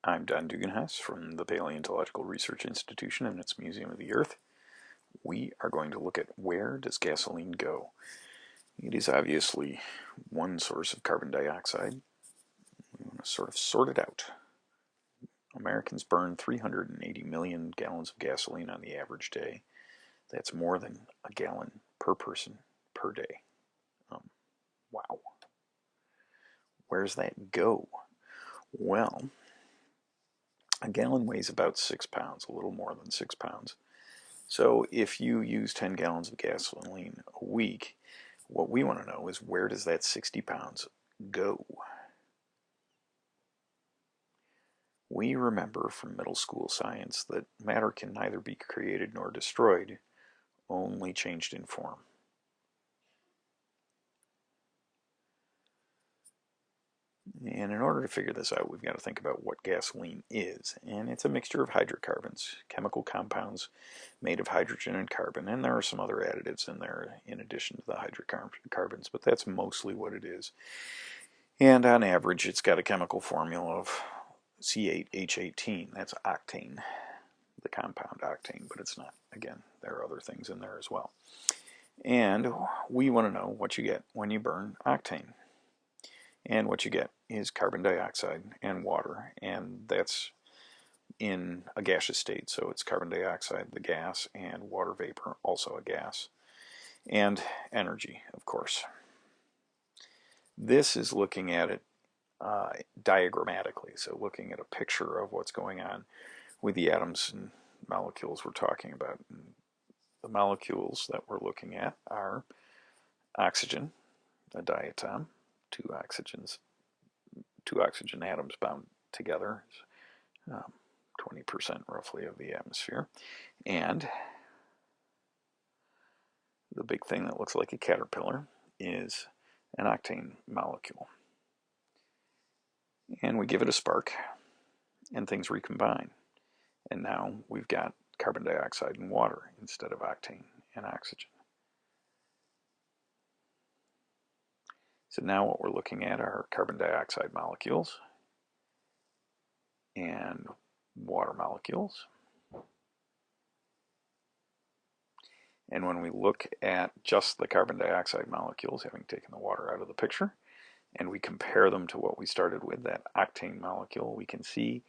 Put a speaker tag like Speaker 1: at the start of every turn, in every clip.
Speaker 1: I'm Don Duganhaus from the Paleontological Research Institution and its Museum of the Earth. We are going to look at where does gasoline go? It is obviously one source of carbon dioxide. We want to sort of sort it out. Americans burn 380 million gallons of gasoline on the average day. That's more than a gallon per person per day. Wow. Where does that go? Well, a gallon weighs about 6 pounds, a little more than 6 pounds. So if you use 10 gallons of gasoline a week, what we want to know is where does that 60 pounds go? We remember from middle school science that matter can neither be created nor destroyed, only changed in form. And in order to figure this out, we've got to think about what gasoline is. And it's a mixture of hydrocarbons, chemical compounds made of hydrogen and carbon. And there are some other additives in there in addition to the hydrocarbons, but that's mostly what it is. And on average, it's got a chemical formula of C8H18. That's octane, the compound octane, but it's not. Again, there are other things in there as well. And we want to know what you get when you burn octane. And what you get is carbon dioxide and water, and that's in a gaseous state. So it's carbon dioxide, the gas, and water vapor, also a gas, and energy, of course. This is looking at it diagrammatically, so looking at a picture of what's going on with the atoms and molecules we're talking about. And the molecules that we're looking at are oxygen, a diatom, two oxygen atoms bound together, 20% roughly of the atmosphere, and the big thing that looks like a caterpillar is an octane molecule. And we give it a spark, and things recombine. And now we've got carbon dioxide and water instead of octane and oxygen. So now what we're looking at are carbon dioxide molecules and water molecules. And when we look at just the carbon dioxide molecules, having taken the water out of the picture, and we compare them to what we started with, that octane molecule, we can see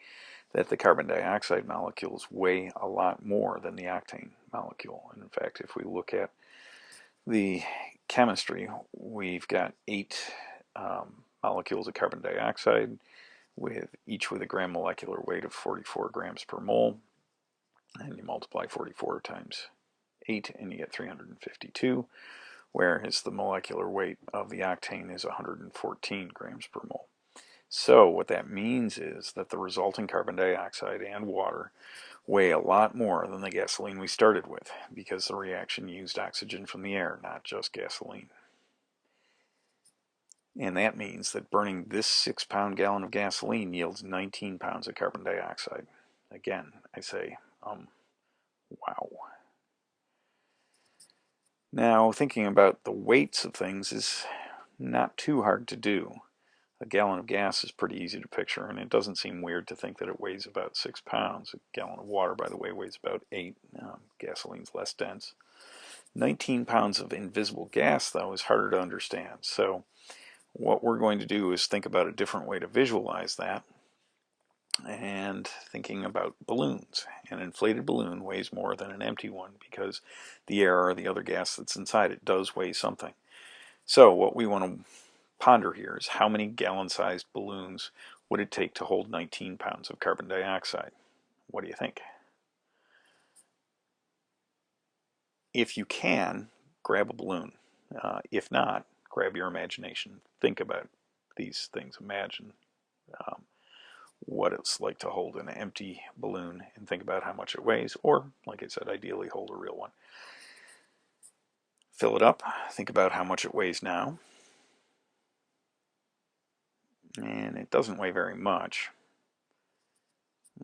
Speaker 1: that the carbon dioxide molecules weigh a lot more than the octane molecule. And in fact, if we look at the chemistry, we've got 8 molecules of carbon dioxide, each with a gram molecular weight of 44 grams per mole, and you multiply 44 times 8 and you get 352, whereas the molecular weight of the octane is 114 grams per mole. So what that means is that the resulting carbon dioxide and water weigh a lot more than the gasoline we started with, because the reaction used oxygen from the air, not just gasoline. And that means that burning this 6-pound gallon of gasoline yields 19 pounds of carbon dioxide. Again, I say, wow. Now, thinking about the weights of things is not too hard to do. A gallon of gas is pretty easy to picture, and it doesn't seem weird to think that it weighs about 6 pounds. A gallon of water, by the way, weighs about 8. Gasoline's less dense. 19 pounds of invisible gas, though, is harder to understand. So what we're going to do is think about a different way to visualize that, and thinking about balloons. An inflated balloon weighs more than an empty one because the air or the other gas that's inside it does weigh something. So what we want to ponder here is how many gallon-sized balloons would it take to hold 19 pounds of carbon dioxide? What do you think? If you can, grab a balloon. If not, grab your imagination. Think about these things. Imagine what it's like to hold an empty balloon and think about how much it weighs, or, like I said, ideally hold a real one. Fill it up. Think about how much it weighs now. And it doesn't weigh very much.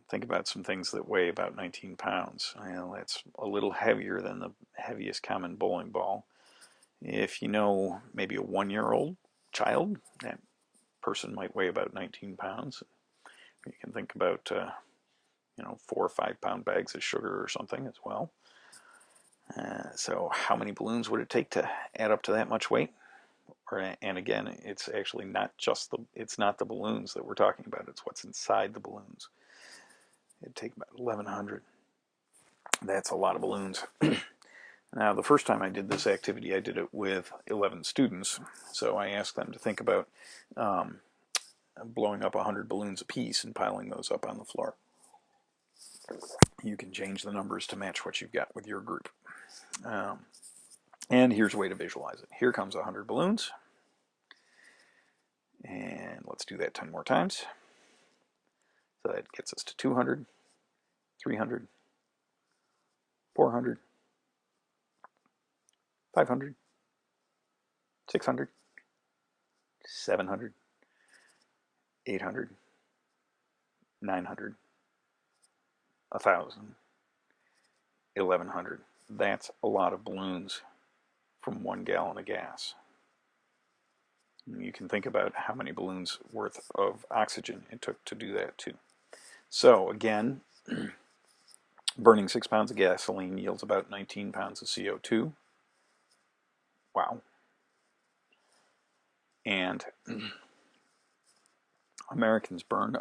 Speaker 1: Think about some things that weigh about 19 pounds. Well, that's a little heavier than the heaviest common bowling ball. If you know maybe a 1-year-old child, that person might weigh about 19 pounds. You can think about 4 or 5 pound bags of sugar or something as well. So how many balloons would it take to add up to that much weight? And again, it's actually not just it's not the balloons that we're talking about, it's what's inside the balloons. It'd take about 1,100. That's a lot of balloons. Now, the first time I did this activity, I did it with 11 students. So I asked them to think about blowing up 100 balloons apiece and piling those up on the floor. You can change the numbers to match what you've got with your group. And here's a way to visualize it. Here comes 100 balloons. And let's do that 10 more times. So that gets us to 200, 300, 400, 500, 600, 700, 800, 900, 1,000, 1,100. That's a lot of balloons from 1 gallon of gas. You can think about how many balloons worth of oxygen it took to do that too. So again, burning 6 pounds of gasoline yields about 19 pounds of CO2. Wow. And Americans burn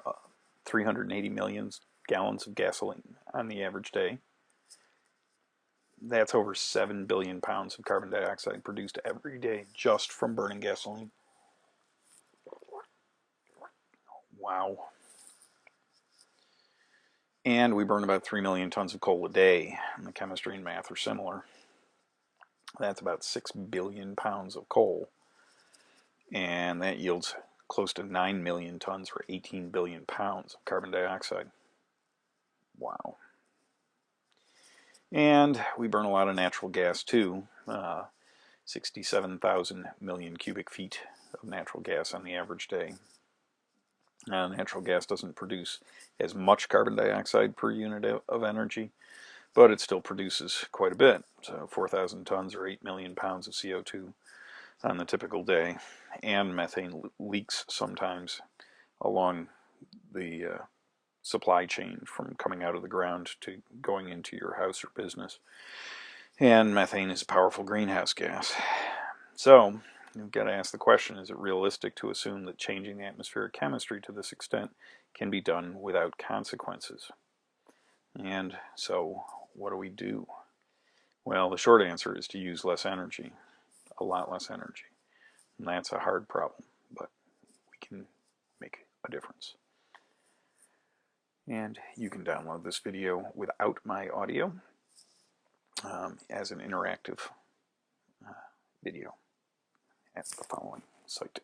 Speaker 1: 380 million gallons of gasoline on the average day. That's over 7 billion pounds of carbon dioxide produced every day just from burning gasoline. Wow. And we burn about 3 million tons of coal a day, and the chemistry and math are similar. That's about 6 billion pounds of coal, and that yields close to 9 million tons or 18 billion pounds of carbon dioxide. Wow. And we burn a lot of natural gas too, 67,000 million cubic feet of natural gas on the average day. Natural gas doesn't produce as much carbon dioxide per unit of energy, but it still produces quite a bit. So 4,000 tons or 8 million pounds of CO2 on the typical day. And methane leaks sometimes along the supply chain from coming out of the ground to going into your house or business. And methane is a powerful greenhouse gas. So you've got to ask the question, is it realistic to assume that changing the atmospheric chemistry to this extent can be done without consequences? And so what do we do? Well, the short answer is to use less energy, a lot less energy. And that's a hard problem, but we can make a difference. And you can download this video without my audio as an interactive video at the following site.